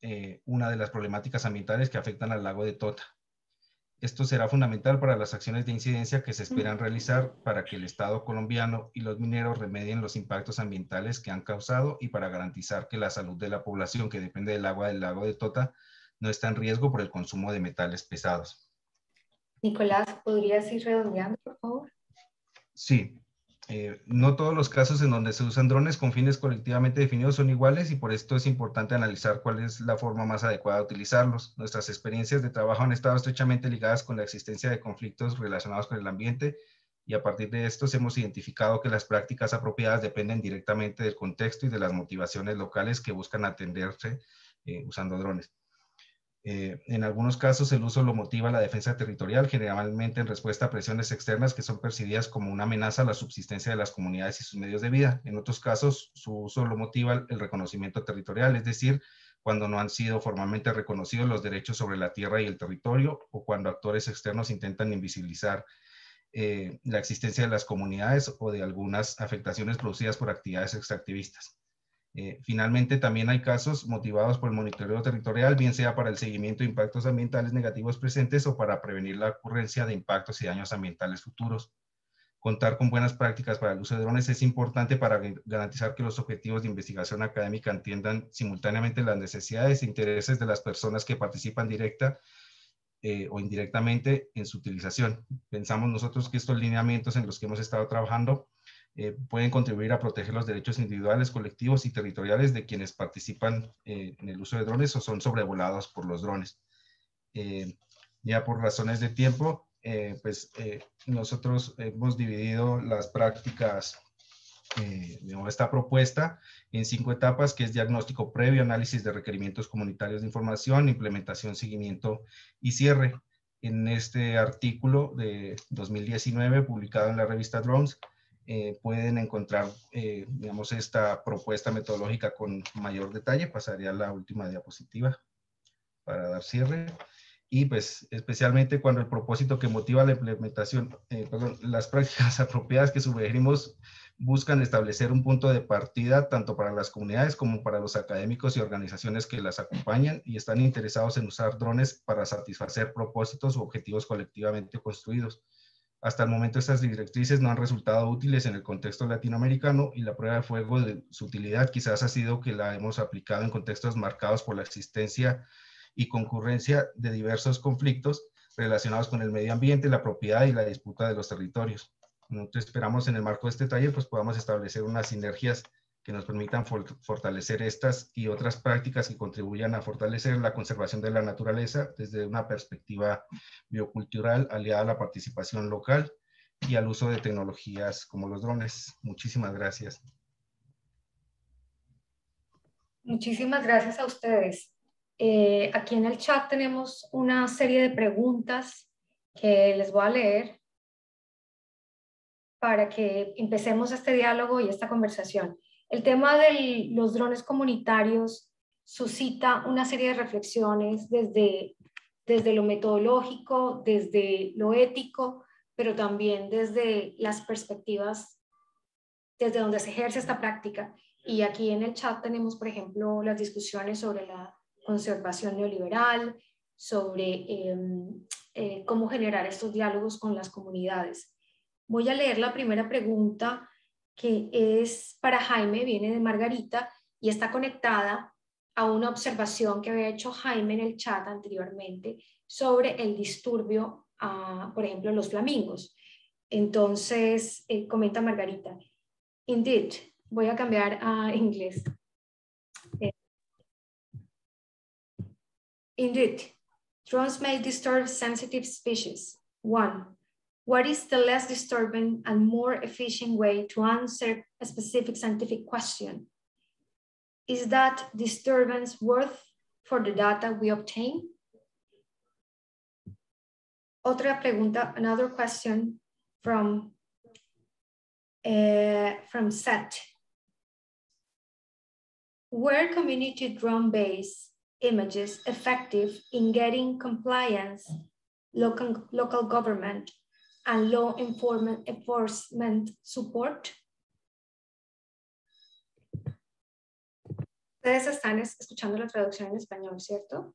una de las problemáticas ambientales que afectan al lago de Tota. Esto será fundamental para las acciones de incidencia que se esperan realizar para que el Estado colombiano y los mineros remedien los impactos ambientales que han causado y para garantizar que la salud de la población que depende del agua del lago de Tota no está en riesgo por el consumo de metales pesados. Nicolás, ¿podrías ir redondeando, por favor? Sí. No todos los casos en donde se usan drones con fines colectivamente definidos son iguales y por esto es importante analizar cuál es la forma más adecuada de utilizarlos. Nuestras experiencias de trabajo han estado estrechamente ligadas con la existencia de conflictos relacionados con el ambiente y a partir de estos hemos identificado que las prácticas apropiadas dependen directamente del contexto y de las motivaciones locales que buscan atenderse usando drones. En algunos casos el uso lo motiva la defensa territorial, generalmente en respuesta a presiones externas que son percibidas como una amenaza a la subsistencia de las comunidades y sus medios de vida. En otros casos su uso lo motiva el reconocimiento territorial, es decir, cuando no han sido formalmente reconocidos los derechos sobre la tierra y el territorio o cuando actores externos intentan invisibilizar la existencia de las comunidades o de algunas afectaciones producidas por actividades extractivistas. Finalmente, también hay casos motivados por el monitoreo territorial, bien sea para el seguimiento de impactos ambientales negativos presentes o para prevenir la ocurrencia de impactos y daños ambientales futuros. Contar con buenas prácticas para el uso de drones es importante para garantizar que los objetivos de investigación académica atiendan simultáneamente las necesidades e intereses de las personas que participan directa o indirectamente en su utilización. Pensamos nosotros que estos lineamientos en los que hemos estado trabajando pueden contribuir a proteger los derechos individuales, colectivos y territoriales de quienes participan en el uso de drones o son sobrevolados por los drones. Ya por razones de tiempo, nosotros hemos dividido las prácticas, esta propuesta en 5 etapas, que es diagnóstico previo, análisis de requerimientos comunitarios de información, implementación, seguimiento y cierre. En este artículo de 2019, publicado en la revista Drones, pueden encontrar, esta propuesta metodológica con mayor detalle. Pasaría a la última diapositiva para dar cierre. Y pues especialmente cuando el propósito que motiva la implementación, las prácticas apropiadas que sugerimos buscan establecer un punto de partida tanto para las comunidades como para los académicos y organizaciones que las acompañan y están interesados en usar drones para satisfacer propósitos u objetivos colectivamente construidos. Hasta el momento estas directrices no han resultado útiles en el contexto latinoamericano y la prueba de fuego de su utilidad quizás ha sido que la hemos aplicado en contextos marcados por la existencia y concurrencia de diversos conflictos relacionados con el medio ambiente, la propiedad y la disputa de los territorios. Nosotros esperamos en el marco de este taller pues podamos establecer unas sinergias que nos permitan fortalecer estas y otras prácticas que contribuyan a fortalecer la conservación de la naturaleza desde una perspectiva biocultural aliada a la participación local y al uso de tecnologías como los drones. Muchísimas gracias. Muchísimas gracias a ustedes. Aquí en el chat tenemos una serie de preguntas que les voy a leer para que empecemos este diálogo y esta conversación. El tema de los drones comunitarios suscita una serie de reflexiones desde lo metodológico, desde lo ético, pero también desde las perspectivas, desde donde se ejerce esta práctica. Y aquí en el chat tenemos, por ejemplo, las discusiones sobre la conservación neoliberal, sobre cómo generar estos diálogos con las comunidades. Voy a leer la primera pregunta, que es para Jaime, viene de Margarita y está conectada a una observación que había hecho Jaime en el chat anteriormente sobre el disturbio a, por ejemplo, los flamingos. Entonces, comenta Margarita, indeed, voy a cambiar a inglés. Indeed, drones may disturb sensitive species. 1. What is the less disturbing and more efficient way to answer a specific scientific question? Is that disturbance worth for the data we obtain? Otra pregunta, another question from Seth. Were community drone-based images effective in getting compliance, local government, and law enforcement support? Ustedes están escuchando la traducción en español, ¿cierto?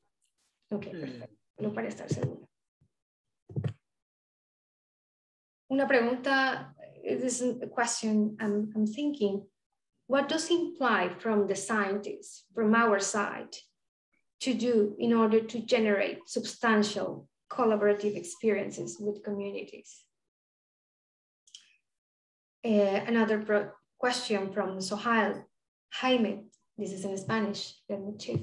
Ok, perfecto. No para estar seguro. Una pregunta, this is a question I'm thinking. What does it imply from the scientists, from our side, to do in order to generate substantial collaborative experiences with communities? Another question from Sohail. Jaime, this is in Spanish, let me check.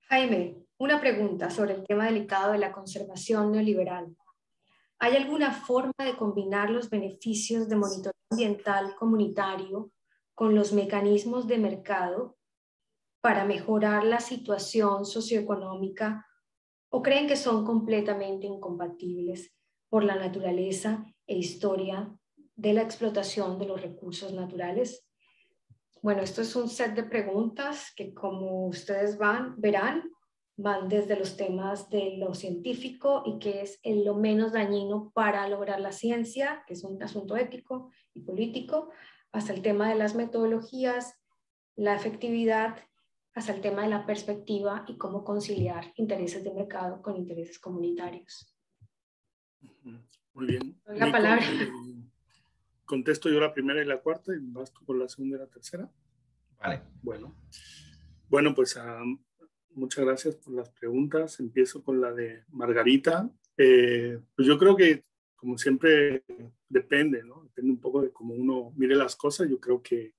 Jaime, una pregunta sobre el tema delicado de la conservación neoliberal. ¿Hay alguna forma de combinar los beneficios de monitoreo ambiental comunitario con los mecanismos de mercado para mejorar la situación socioeconómica, o creen que son completamente incompatibles por la naturaleza e historia de la explotación de los recursos naturales? Bueno, esto es un set de preguntas que, como ustedes verán, van desde los temas de lo científico y qué es lo menos dañino para lograr la ciencia, que es un asunto ético y político, hasta el tema de las metodologías, la efectividad, hasta el tema de la perspectiva y cómo conciliar intereses de mercado con intereses comunitarios. Muy bien. Doy la palabra. Contesto yo la primera y la cuarta y vas tú por la segunda y la tercera. Vale. Bueno, pues muchas gracias por las preguntas. Empiezo con la de Margarita. Pues yo creo que, como siempre, depende, ¿no? Depende un poco de cómo uno mire las cosas. Yo creo que,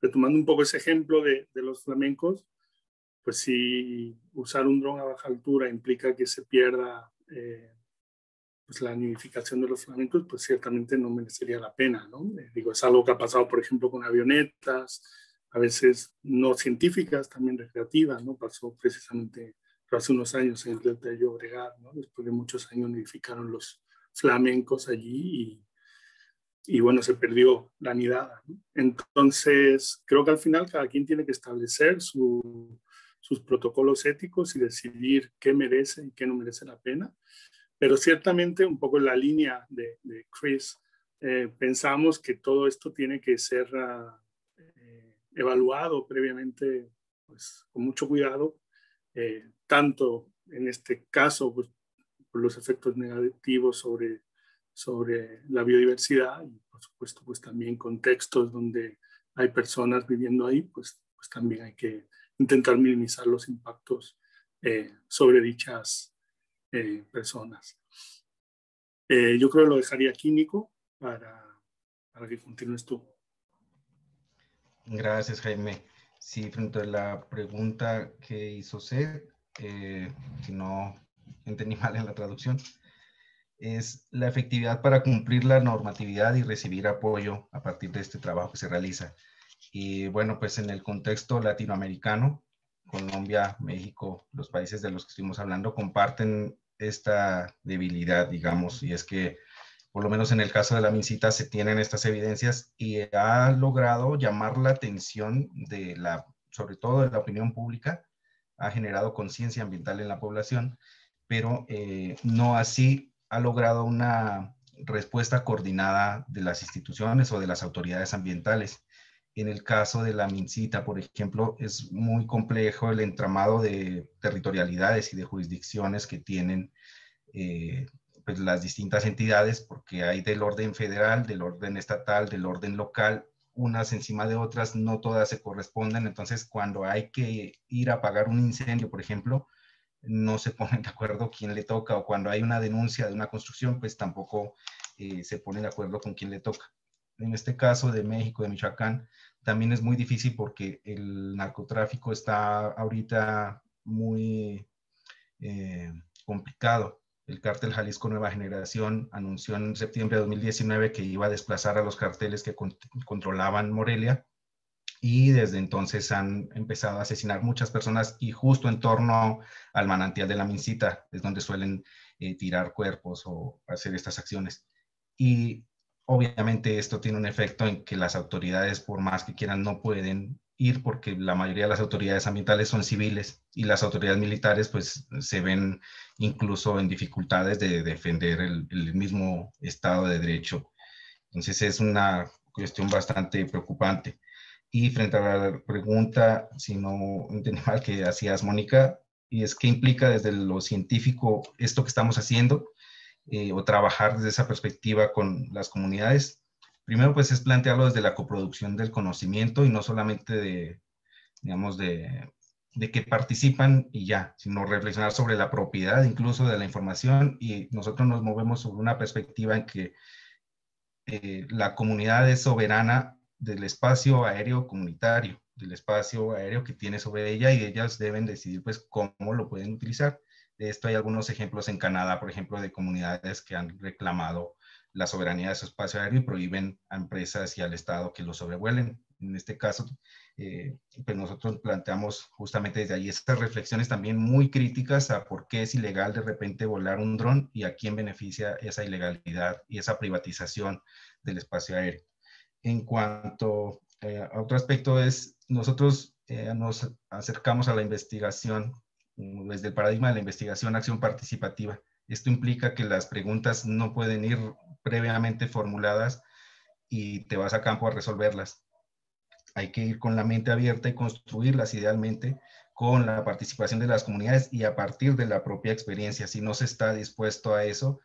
retomando un poco ese ejemplo de los flamencos, pues si usar un dron a baja altura implica que se pierda pues la nidificación de los flamencos, pues ciertamente no merecería la pena, ¿no? Digo, es algo que ha pasado, por ejemplo, con avionetas, a veces no científicas, también recreativas, ¿no? Pasó precisamente hace unos años en el Delta de Llobregat, ¿no? Después de muchos años nidificaron los flamencos allí y bueno, se perdió la nidada, ¿no? Entonces, creo que al final cada quien tiene que establecer sus protocolos éticos y decidir qué merece y qué no merece la pena. Pero ciertamente, un poco en la línea de Chris, pensamos que todo esto tiene que ser evaluado previamente, pues, con mucho cuidado, tanto en este caso pues, por los efectos negativos sobre la biodiversidad y, por supuesto, pues también contextos donde hay personas viviendo ahí, pues también hay que intentar minimizar los impactos sobre dichas personas. Yo creo que lo dejaría aquí, Nico, para que continúes tú. Gracias, Jaime. Sí, frente a la pregunta que hizo Seth, si no entendí mal en la traducción, es la efectividad para cumplir la normatividad y recibir apoyo a partir de este trabajo que se realiza. Y bueno, pues en el contexto latinoamericano, Colombia, México, los países de los que estuvimos hablando comparten esta debilidad, digamos, y es que por lo menos en el caso de la MinCITA se tienen estas evidencias y ha logrado llamar la atención sobre todo de la opinión pública, ha generado conciencia ambiental en la población, pero no así ha logrado una respuesta coordinada de las instituciones o de las autoridades ambientales. En el caso de la MinCITA, por ejemplo, es muy complejo el entramado de territorialidades y de jurisdicciones que tienen pues las distintas entidades, porque hay del orden federal, del orden estatal, del orden local, unas encima de otras, no todas se corresponden. Entonces, cuando hay que ir a apagar un incendio, por ejemplo, no se ponen de acuerdo quién le toca, o cuando hay una denuncia de una construcción, pues tampoco se ponen de acuerdo con quién le toca. En este caso de México, de Michoacán, también es muy difícil porque el narcotráfico está ahorita muy complicado. El cártel Jalisco Nueva Generación anunció en septiembre de 2019 que iba a desplazar a los carteles que controlaban Morelia, y desde entonces han empezado a asesinar muchas personas, y justo en torno al manantial de la MinCITA es donde suelen tirar cuerpos o hacer estas acciones. Y obviamente esto tiene un efecto en que las autoridades, por más que quieran, no pueden ir, porque la mayoría de las autoridades ambientales son civiles y las autoridades militares pues se ven incluso en dificultades de defender el mismo Estado de Derecho. Entonces es una cuestión bastante preocupante. Y frente a la pregunta, si no entendí mal, que hacías, Mónica, y es qué implica desde lo científico esto que estamos haciendo, o trabajar desde esa perspectiva con las comunidades. Primero, pues es plantearlo desde la coproducción del conocimiento y no solamente digamos, de que participan y ya, sino reflexionar sobre la propiedad incluso de la información, y nosotros nos movemos sobre una perspectiva en que la comunidad es soberana del espacio aéreo comunitario, del espacio aéreo que tiene sobre ella, y ellas deben decidir pues cómo lo pueden utilizar. De esto hay algunos ejemplos en Canadá, por ejemplo, de comunidades que han reclamado la soberanía de su espacio aéreo y prohíben a empresas y al Estado que lo sobrevuelen. En este caso, pues nosotros planteamos justamente desde ahí estas reflexiones también muy críticas a por qué es ilegal de repente volar un dron y a quién beneficia esa ilegalidad y esa privatización del espacio aéreo. En cuanto a otro aspecto es, nosotros nos acercamos a la investigación desde el paradigma de la investigación acción participativa. Esto implica que las preguntas no pueden ir previamente formuladas y te vas a campo a resolverlas. Hay que ir con la mente abierta y construirlas idealmente con la participación de las comunidades y a partir de la propia experiencia. Si no se está dispuesto a eso,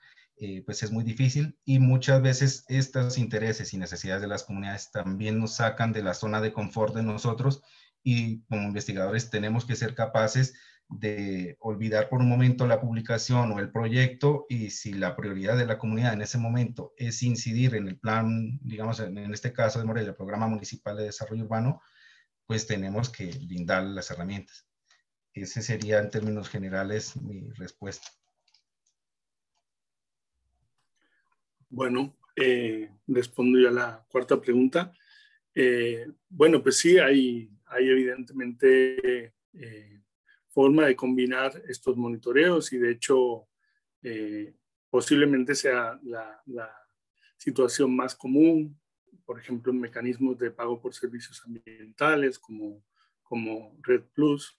pues es muy difícil, y muchas veces estos intereses y necesidades de las comunidades también nos sacan de la zona de confort de nosotros, y como investigadores tenemos que ser capaces de olvidar por un momento la publicación o el proyecto, y si la prioridad de la comunidad en ese momento es incidir en el plan, digamos en este caso de Morelia, el Programa Municipal de Desarrollo Urbano, pues tenemos que brindar las herramientas. Ese sería en términos generales mi respuesta. Bueno, respondo ya a la cuarta pregunta. Bueno, pues sí, hay evidentemente forma de combinar estos monitoreos, y de hecho posiblemente sea la situación más común, por ejemplo, en mecanismos de pago por servicios ambientales como Red Plus.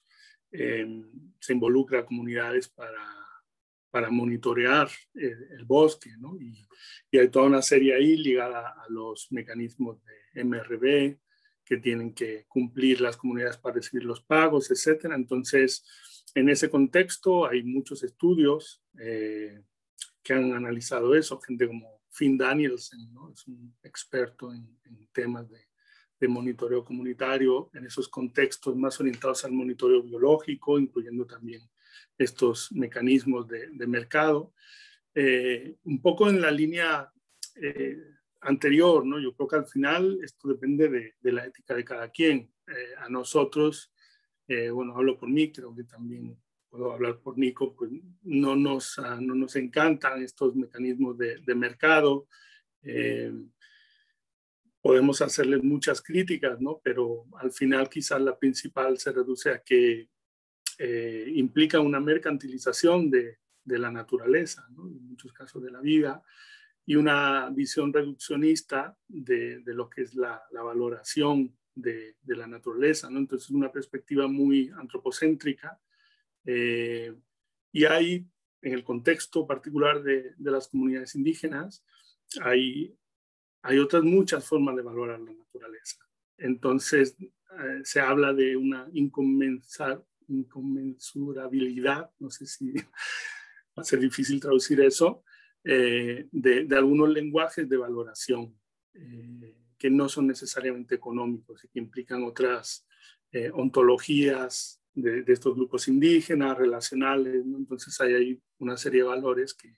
Se involucra a comunidades para monitorear el bosque, ¿no? Y hay toda una serie ahí ligada a los mecanismos de MRV que tienen que cumplir las comunidades para recibir los pagos, etcétera. Entonces, en ese contexto hay muchos estudios que han analizado eso, gente como Finn Danielsen, ¿no? Es un experto en temas de monitoreo comunitario en esos contextos más orientados al monitoreo biológico, incluyendo también estos mecanismos de mercado. Un poco en la línea anterior, ¿no? Yo creo que al final esto depende de la ética de cada quien. A nosotros, bueno, hablo por mí, creo que también puedo hablar por Nico, pues no nos encantan estos mecanismos de mercado. Podemos hacerles muchas críticas, ¿no? Pero al final quizás la principal se reduce a que implica una mercantilización de la naturaleza, ¿no? En muchos casos de la vida, y una visión reduccionista de lo que es la valoración de la naturaleza, ¿no? Entonces, una perspectiva muy antropocéntrica. Y hay, en el contexto particular de las comunidades indígenas, hay otras muchas formas de valorar la naturaleza. Entonces, se habla de una inconmensurabilidad, no sé si va a ser difícil traducir eso, de algunos lenguajes de valoración que no son necesariamente económicos y que implican otras ontologías de estos grupos indígenas, relacionales, ¿no? Entonces hay ahí una serie de valores que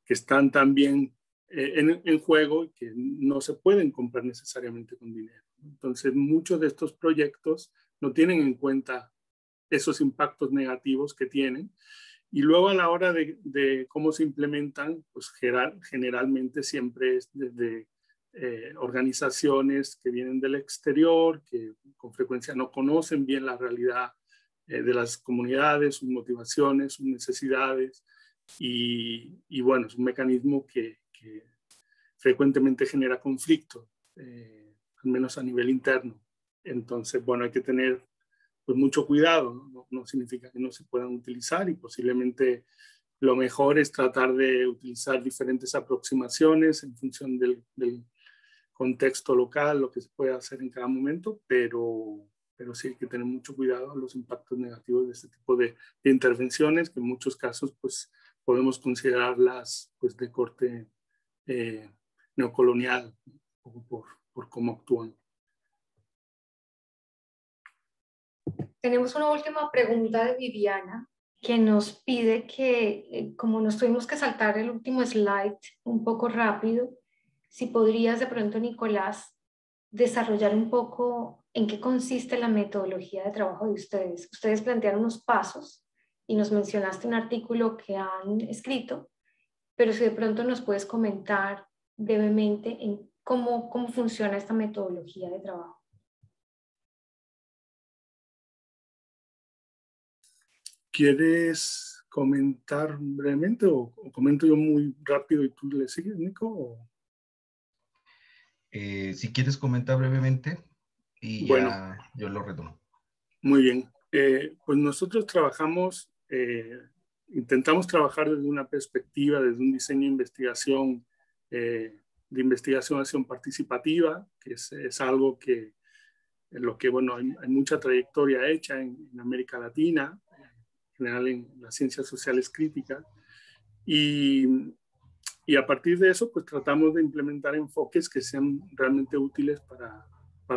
están también en juego y que no se pueden comprar necesariamente con dinero. Entonces muchos de estos proyectos no tienen en cuenta esos impactos negativos que tienen, y luego a la hora de cómo se implementan, pues generalmente siempre es desde organizaciones que vienen del exterior, que con frecuencia no conocen bien la realidad de las comunidades, sus motivaciones, sus necesidades, y bueno, es un mecanismo que frecuentemente genera conflicto, al menos a nivel interno. Entonces, bueno, hay que tener pues mucho cuidado, ¿no? No significa que no se puedan utilizar, y posiblemente lo mejor es tratar de utilizar diferentes aproximaciones en función del contexto local, lo que se puede hacer en cada momento, pero sí hay que tener mucho cuidado a los impactos negativos de este tipo de intervenciones, que en muchos casos pues podemos considerarlas pues de corte neocolonial, por cómo actúan. Tenemos una última pregunta de Viviana, que nos pide que, como nos tuvimos que saltar el último slide un poco rápido, si podrías de pronto, Nicolás, desarrollar un poco en qué consiste la metodología de trabajo de ustedes. Ustedes plantearon unos pasos y nos mencionaste un artículo que han escrito, pero si de pronto nos puedes comentar brevemente en cómo funciona esta metodología de trabajo. ¿Quieres comentar brevemente o comento yo muy rápido y tú le sigues, Nico? Si quieres comentar brevemente y bueno, ya yo lo retomo. Muy bien. Pues nosotros trabajamos, intentamos trabajar desde una perspectiva, desde un diseño de investigación de investigación acción participativa, que es algo que en lo que, bueno, hay mucha trayectoria hecha en América Latina, en general en las ciencias sociales críticas, y a partir de eso, pues tratamos de implementar enfoques que sean realmente útiles para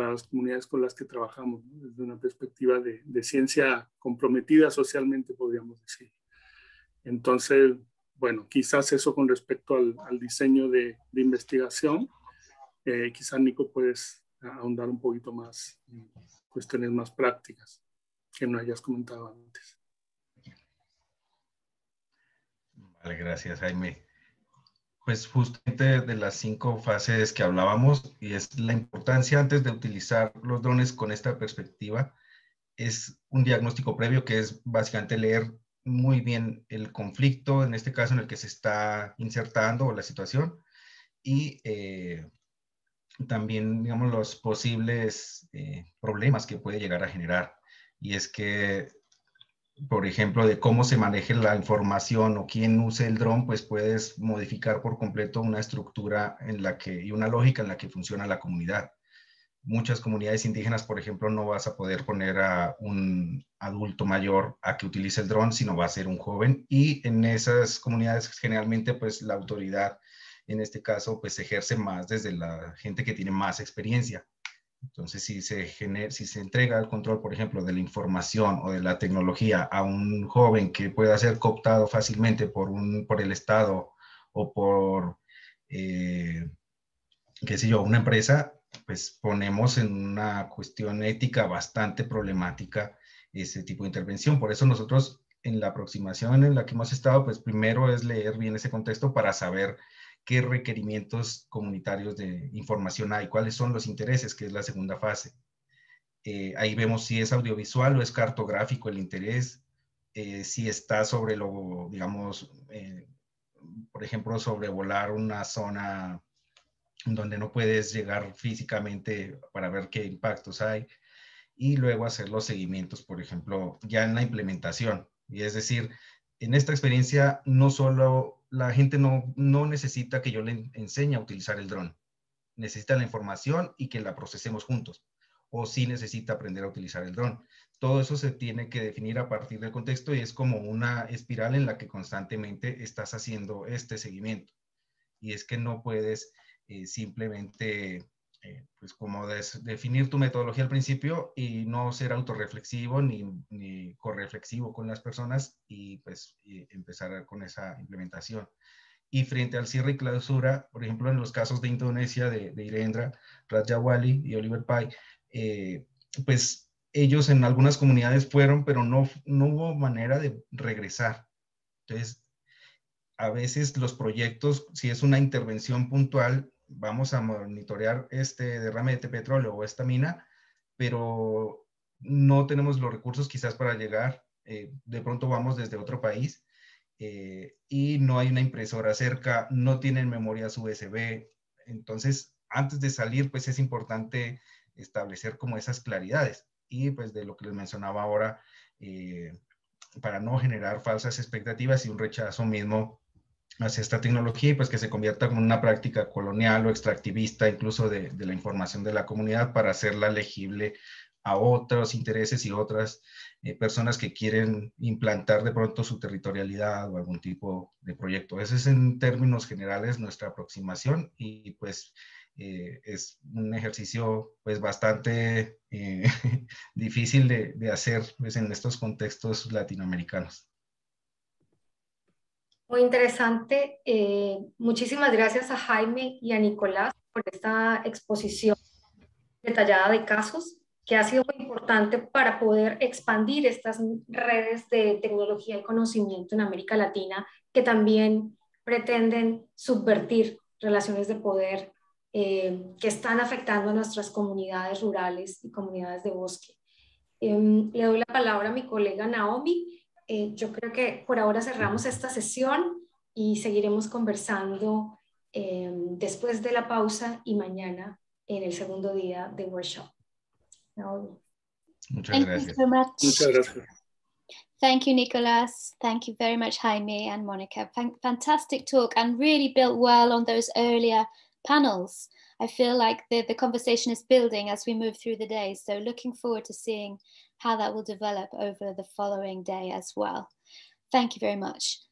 las comunidades con las que trabajamos, ¿no? Desde una perspectiva de ciencia comprometida socialmente, podríamos decir. Entonces, bueno, quizás eso con respecto al diseño de investigación. Quizás, Nico, puedes ahondar un poquito más en cuestiones más prácticas que no hayas comentado antes. Vale, gracias, Jaime. Pues justamente de las 5 fases que hablábamos, y es la importancia antes de utilizar los drones con esta perspectiva, es un diagnóstico previo que es básicamente leer muy bien el conflicto, en este caso en el que se está insertando, o la situación, y también, digamos, los posibles problemas que puede llegar a generar. Y es que, por ejemplo, de cómo se maneje la información o quién use el dron, pues puedes modificar por completo una estructura en la que, y una lógica en la que funciona la comunidad. Muchas comunidades indígenas, por ejemplo, no vas a poder poner a un adulto mayor a que utilice el dron, sino va a ser un joven. Y en esas comunidades generalmente, pues la autoridad, en este caso, pues se ejerce más desde la gente que tiene más experiencia. Entonces, si se entrega el control, por ejemplo, de la información o de la tecnología a un joven que pueda ser cooptado fácilmente por el Estado o por, qué sé yo, una empresa, pues ponemos en una cuestión ética bastante problemática ese tipo de intervención. Por eso nosotros, en la aproximación en la que hemos estado, pues primero es leer bien ese contexto para saber qué requerimientos comunitarios de información hay, cuáles son los intereses, que es la segunda fase. Ahí vemos si es audiovisual o es cartográfico el interés, si está sobre lo, digamos, por ejemplo, sobrevolar una zona donde no puedes llegar físicamente para ver qué impactos hay, y luego hacer los seguimientos, por ejemplo, ya en la implementación. Y es decir, en esta experiencia no solo la gente no necesita que yo le enseñe a utilizar el dron, necesita la información y que la procesemos juntos, o sí necesita aprender a utilizar el dron. Todo eso se tiene que definir a partir del contexto y es como una espiral en la que constantemente estás haciendo este seguimiento. Y es que no puedes simplemente pues como definir tu metodología al principio y no ser autorreflexivo ni correflexivo con las personas y pues empezar con esa implementación. Y frente al cierre y clausura, por ejemplo, en los casos de Indonesia, de Irendra, Rajawali y Oliver Pye, pues ellos en algunas comunidades fueron, pero no hubo manera de regresar. Entonces, a veces los proyectos, si es una intervención puntual, vamos a monitorear este derrame de petróleo o esta mina, pero no tenemos los recursos quizás para llegar, de pronto vamos desde otro país y no hay una impresora cerca, no tienen memorias USB, entonces antes de salir pues es importante establecer como esas claridades y pues de lo que les mencionaba ahora, para no generar falsas expectativas y un rechazo mismo hacia esta tecnología y pues que se convierta como una práctica colonial o extractivista incluso de la información de la comunidad para hacerla legible a otros intereses y otras personas que quieren implantar de pronto su territorialidad o algún tipo de proyecto. Ese es en términos generales nuestra aproximación y pues es un ejercicio pues bastante difícil de hacer pues, en estos contextos latinoamericanos. Muy interesante. Muchísimas gracias a Jaime y a Nicolás por esta exposición detallada de casos que ha sido muy importante para poder expandir estas redes de tecnología y conocimiento en América Latina que también pretenden subvertir relaciones de poder que están afectando a nuestras comunidades rurales y comunidades de bosque. Le doy la palabra a mi colega Naomi. Yo creo que por ahora cerramos esta sesión y seguiremos conversando después de la pausa y mañana en el segundo día de workshop. Naomi. Muchas gracias. Thank you so much. Muchas gracias. Thank you, Nicolas. Thank you very much, Jaime and Monica. Fantastic talk and really built well on those earlier panels. I feel like the conversation is building as we move through the day. So looking forward to seeing how that will develop over the following day as well. Thank you very much.